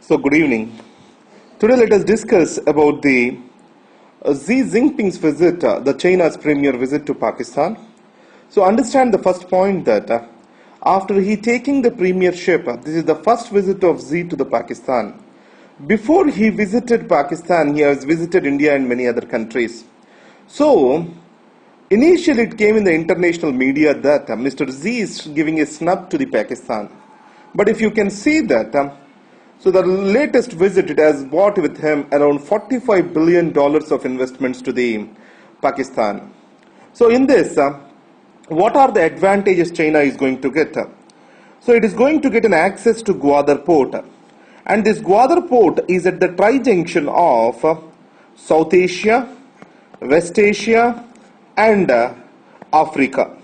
So, good evening. Today, let us discuss about the Xi Jinping's visit, the China's premier visit to Pakistan. So, understand the first point that after he taking the premiership, this is the first visit of Xi to the Pakistan. Before he visited Pakistan, he has visited India and many other countries. So, initially it came in the international media that Mr. Xi is giving a snub to the Pakistan. But if you can see that, so the latest visit, it has brought with him around $45 billion of investments to the Pakistan. So in this, what are the advantages China is going to get? So it is going to get an access to Gwadar port. And this Gwadar port is at the tri-junction of South Asia, West Asia and Africa.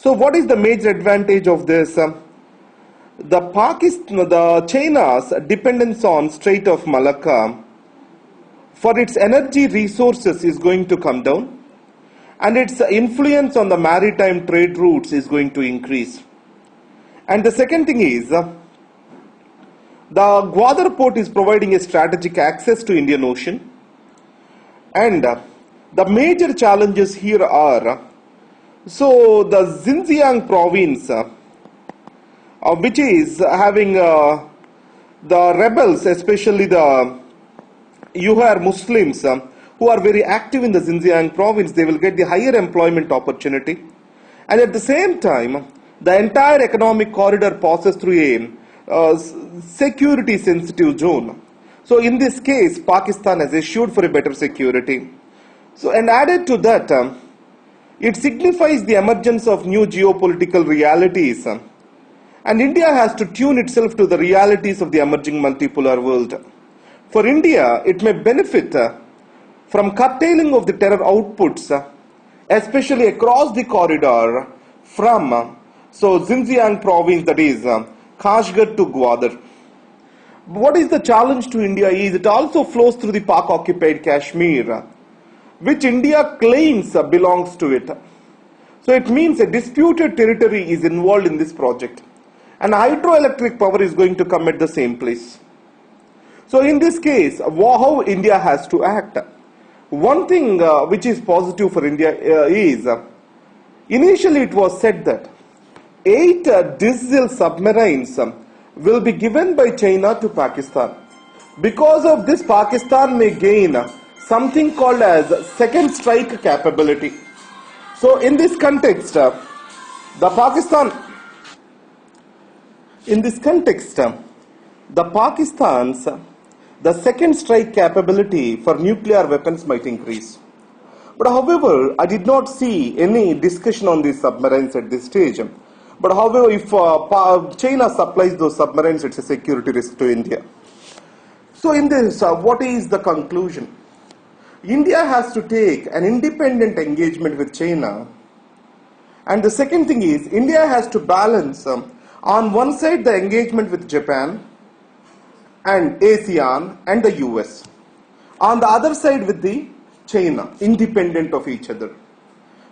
So what is the major advantage of this? The China's dependence on Strait of Malacca for its energy resources is going to come down, and its influence on the maritime trade routes is going to increase. And the second thing is, the Gwadar port is providing a strategic access to Indian Ocean, and the major challenges here are, so the Xinjiang province, which is having the rebels, especially the Uyghur Muslims, who are very active in the Xinjiang province, they will get the higher employment opportunity. And at the same time, the entire economic corridor passes through a security sensitive zone. So in this case, Pakistan has issued for a better security. So, and added to that, it signifies the emergence of new geopolitical realities. And India has to tune itself to the realities of the emerging multipolar world. For India, it may benefit from curtailing of the terror outputs, especially across the corridor from Xinjiang province, that is Kashgar to Gwadar. What is the challenge to India is it also flows through the Pak-occupied Kashmir, which India claims belongs to it. So it means a disputed territory is involved in this project. And hydroelectric power is going to come at the same place. So in this case, how India has to act? One thing which is positive for India is, initially it was said that 8 diesel submarines will be given by China to Pakistan. Because of this, Pakistan may gain something called as second strike capability. So in this context, the second strike capability for nuclear weapons might increase. But however, I did not see any discussion on these submarines at this stage. But however, if China supplies those submarines, it's a security risk to India. So in this, what is the conclusion? India has to take an independent engagement with China. And the second thing is, India has to balance on one side the engagement with Japan and ASEAN and the US. On the other side with the China, independent of each other.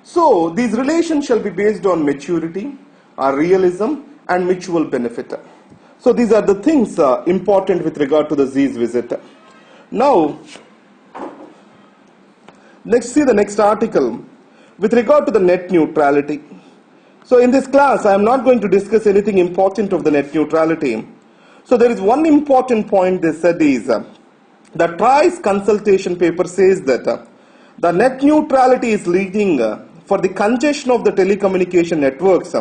So these relations shall be based on maturity, realism and mutual benefit. So these are the things important with regard to the Xi's visit. Now, let's see the next article with regard to the net neutrality. So in this class, I am not going to discuss anything important of the net neutrality. So there is one important point they said is, the TRI's consultation paper says that the net neutrality is leading for the congestion of the telecommunication networks.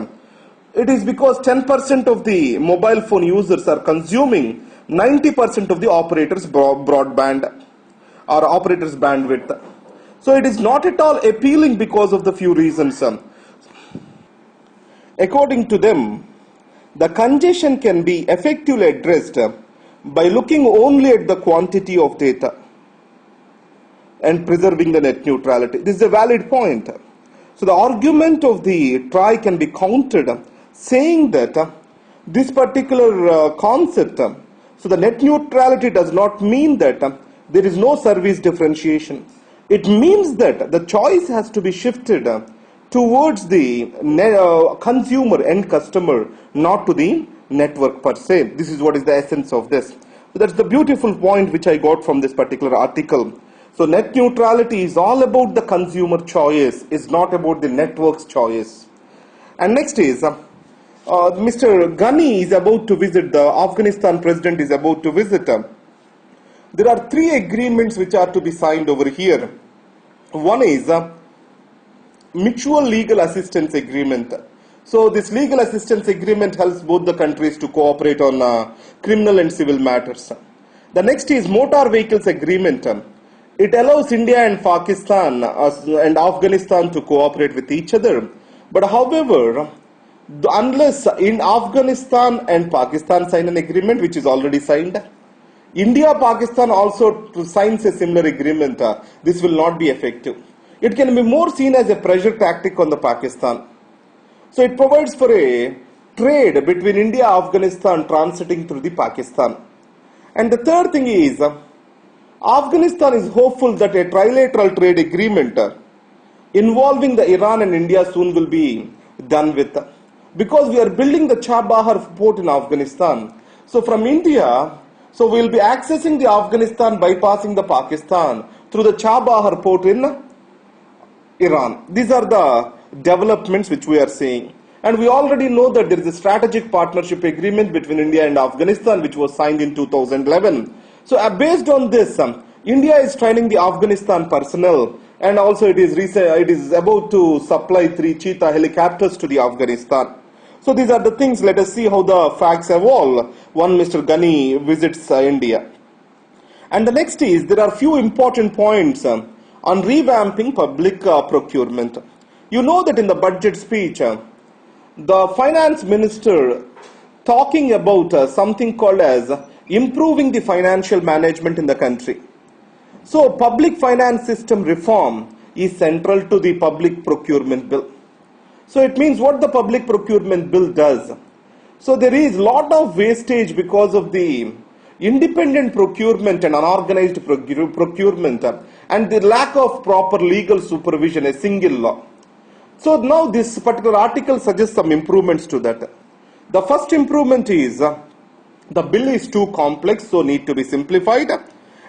It is because 10% of the mobile phone users are consuming 90% of the operator's broadband or operator's bandwidth. So it is not at all appealing because of the few reasons. According to them, the congestion can be effectively addressed by looking only at the quantity of data and preserving the net neutrality. This is a valid point. So the argument of the TRI can be countered saying that this particular concept, so the net neutrality does not mean that there is no service differentiation. It means that the choice has to be shifted towards the consumer, end customer, not to the network per se. This is what is the essence of this. That's the beautiful point which I got from this particular article. So net neutrality is all about the consumer choice, is not about the network's choice. And next is Mr. Ghani is about to visit, the Afghanistan president is about to visit. There are three agreements which are to be signed over here. One is mutual legal assistance agreement. So this legal assistance agreement helps both the countries to cooperate on criminal and civil matters. The next is motor vehicles agreement. It allows India and Pakistan and Afghanistan to cooperate with each other. But however, unless in Afghanistan and Pakistan sign an agreement which is already signed, India, Pakistan also signs a similar agreement, this will not be effective. It can be more seen as a pressure tactic on the Pakistan. So it provides for a trade between India and Afghanistan transiting through the Pakistan. And the third thing is, Afghanistan is hopeful that a trilateral trade agreement involving the Iran and India soon will be done with. Because we are building the Chabahar port in Afghanistan. So from India, so we will be accessing the Afghanistan bypassing the Pakistan through the Chabahar port in Iran. These are the developments which we are seeing. And we already know that there is a strategic partnership agreement between India and Afghanistan which was signed in 2011. So based on this, India is training the Afghanistan personnel, and also it is about to supply 3 Cheetah helicopters to the Afghanistan. So these are the things. Let us see how the facts evolve when Mr. Ghani visits India. And the next is, there are few important points on revamping public procurement. You know that in the budget speech, the finance minister talking about something called as improving the financial management in the country. So public finance system reform is central to the public procurement bill. So it means what the public procurement bill does. So there is lot of wastage because of the independent procurement and unorganized procurement and the lack of proper legal supervision, a single law. So now this particular article suggests some improvements to that. The first improvement is the bill is too complex, so need to be simplified.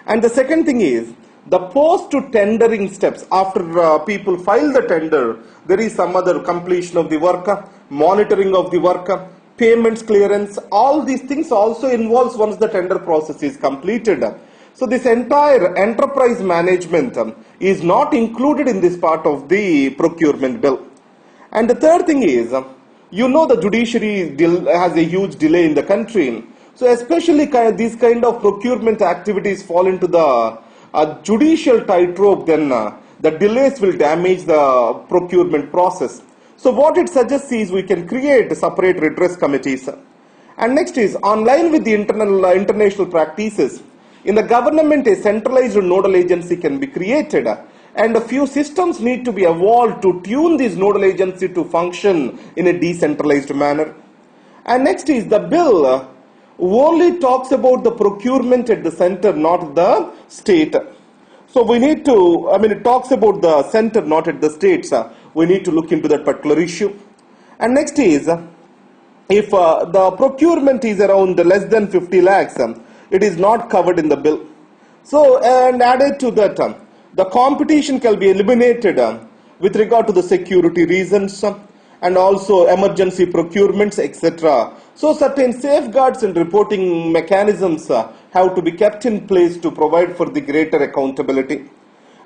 And the second thing is the post-tendering steps. After people file the tender, there is some other completion of the work, monitoring of the work, payments clearance. All these things also involves once the tender process is completed. So this entire enterprise management is not included in this part of the procurement bill. And the third thing is, you know, the judiciary has a huge delay in the country. So especially these kind of procurement activities fall into the judicial tightrope, then the delays will damage the procurement process. So what it suggests is we can create separate redress committees. And next is, on line with the international practices, in the government a centralized nodal agency can be created, and a few systems need to be evolved to tune this nodal agency to function in a decentralized manner. And next is, the bill only talks about the procurement at the center, not the state. So we need to, it talks about the center, not at the states. We need to look into that particular issue. And next is, if the procurement is around less than 50 lakhs, it is not covered in the bill. So, and added to that, the competition can be eliminated with regard to the security reasons and also emergency procurements, etc. So certain safeguards and reporting mechanisms have to be kept in place to provide for the greater accountability.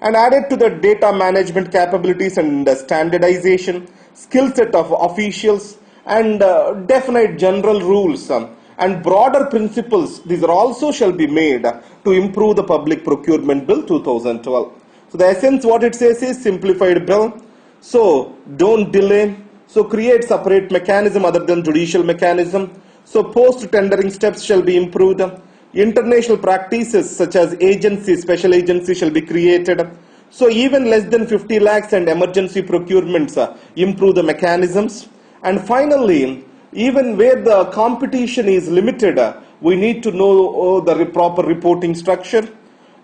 And added to the data management capabilities and standardization, skill set of officials, and definite general rules and broader principles, these are also shall be made to improve the Public Procurement Bill 2012. So the essence what it says is simplified bill. So don't delay. So create separate mechanism other than judicial mechanism. So post-tendering steps shall be improved. International practices such as agencies, special agencies shall be created. So even less than 50 lakhs and emergency procurements improve the mechanisms. And finally, even where the competition is limited, we need to know the proper reporting structure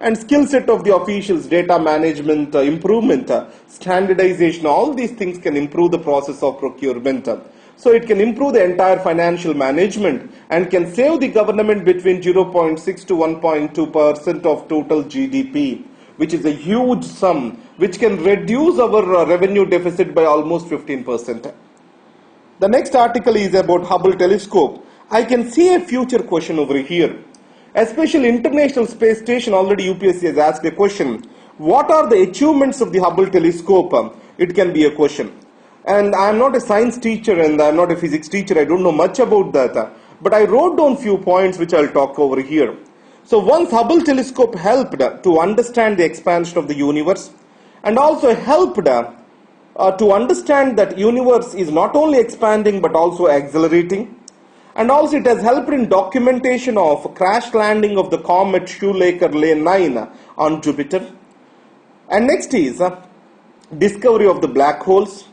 and skill set of the officials, data management, improvement, standardization. All these things can improve the process of procurement. So it can improve the entire financial management and can save the government between 0.6 to 1.2% of total GDP, which is a huge sum, which can reduce our revenue deficit by almost 15%. The next article is about Hubble telescope. I can see a future question over here. Especially International Space Station, already UPSC has asked a question. What are the achievements of the Hubble telescope? It can be a question. And I am not a science teacher and I am not a physics teacher. I don't know much about that. But I wrote down few points which I'll talk over here. So once Hubble telescope helped to understand the expansion of the universe and also helped to understand that universe is not only expanding but also accelerating. And also it has helped in documentation of crash landing of the comet Shoemaker-Lemaire 9 on Jupiter. And next is discovery of the black holes,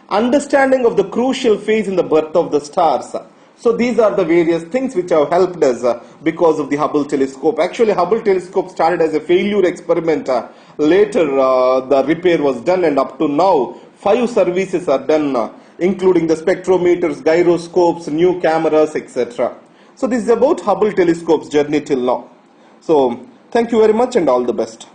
understanding of the crucial phase in the birth of the stars. So these are the various things which have helped us because of the Hubble telescope. Actually, Hubble telescope started as a failure experiment. Later, the repair was done, and up to now, 5 services are done, including the spectrometers, gyroscopes, new cameras, etc. So this is about Hubble telescope's journey till now. So thank you very much and all the best.